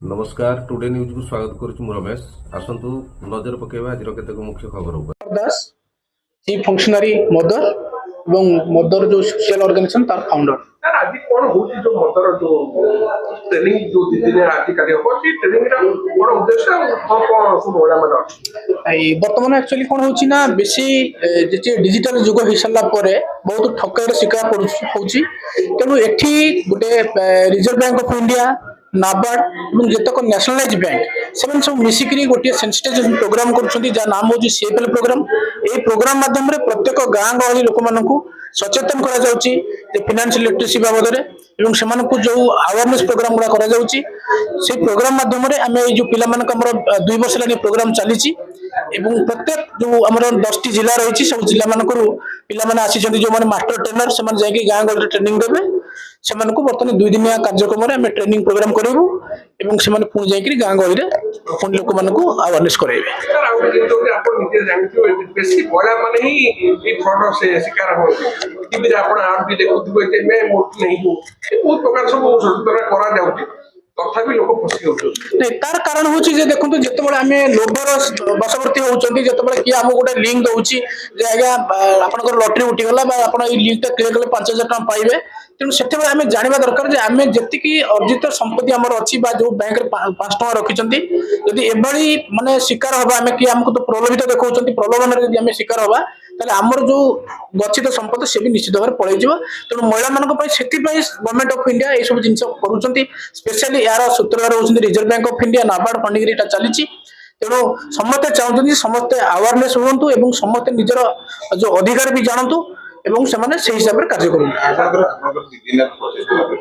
नमस्कार today news को स्वागत करुछु मु रमेश आसंतु नजर पकेबा आज केतेक मुख्य खबर ऊपर दास चीफ फंक्शनरी मदर एवं मदर जो सोशल ऑर्गेनाइजेशन तार फाउंडर सर आज कौन होची जो मदर जो ट्रेनिंग जो दिन आज कार्य हो सी ट्रेनिंग रा कौन उद्देश्य कौन कौन सब होला मतलब आई वर्तमान एक्चुअली कोन होची ना बेसी जे डिजिटल युग हिसला परे बहुत ठकाईर शिकार होची तेनु एठी गुटे reserve bank of India NABARD एवं जेतक नेशनलाइज बैंक सेवन सब मिसिकरी गोटे सेंसिटाइजेशन प्रोग्राम करूछंती जा नाम होची सीएपएल प्रोग्राम ए प्रोग्राम माध्यम रे प्रत्येक गां गहली लोक मानकू सचेतन करा जाउची जे फाइनेंशियल लिटरेसी बाबद रे एवं सेमानकू जो अवेयरनेस प्रोग्राम गुडा करा जाउची से प्रोग्राम माध्यम रे हमें जो पिला मानक हमर 2 वर्ष लानी प्रोग्राम चलीची एवं प्रत्येक जो हमर 10 टी जिल्ला रहिची सब जिल्ला मानकरू पिला माने आसी जंती जो माने मास्टर ट्रेनर सेमान जाई गां गहली ट्रेनिंग देबे सेमानकू वर्तमान 2 दिनिया कार्यक्रम रे हमें ट्रेनिंग प्रोग्राम करिवु एवं सेमाने पुणी जाई गां गहली रे पुणी लोक मानकू अवेयरनेस कराइबे सर आउ जो आपण निजे जानथियो बेसी बड़ा माने ही ई फ्रॉड से शिकार हो टीवी रे आपण आप भी देखुथिबो एते मैं मोट नहीं हूं बहुत प्रकार सब सचेतन करा जाउची तथापि लोक फसी होउछ नहीं तार कारण होची जे देखंतु जेतेबेले हमें लोभर बसवर्ती होउचंती जेतेबेले कि हम गोटे लिंक दउची जे आज्ञा आपनकर लॉटरी उठी गला बा आपण ई लिंक ता क्लिक कले 5000 टका पाइबे तेणु सेतेबेले हमें जानिबा दरकार जे हमें जेतिकी अर्जित संपत्ति हमर अछि बा जो बैंक रे 5 टका रखिचंती यदि एबळी माने शिकार होबा हमें कि हमको तो प्रलोभित देखौचंती प्रलोभन रे यदि हमें शिकार होबा ताले हमर जो गच्छित संपत्ति से भी निश्चित भाव पळै जिवो तेणु महिला मानक पय सेति पय गवर्नमेंट ऑफ इंडिया ए सब जिंस करूचंती स्पेशली यार सूत्रधार होचंती reserve bank of India NABARD funding रेटा चलीची तेणु समस्त चाहते समस्त अवेयरनेस हुंतु एवं समस्त निजर जो अधिकार भी जानतु एवं से हिसाब से कार्य करूँ।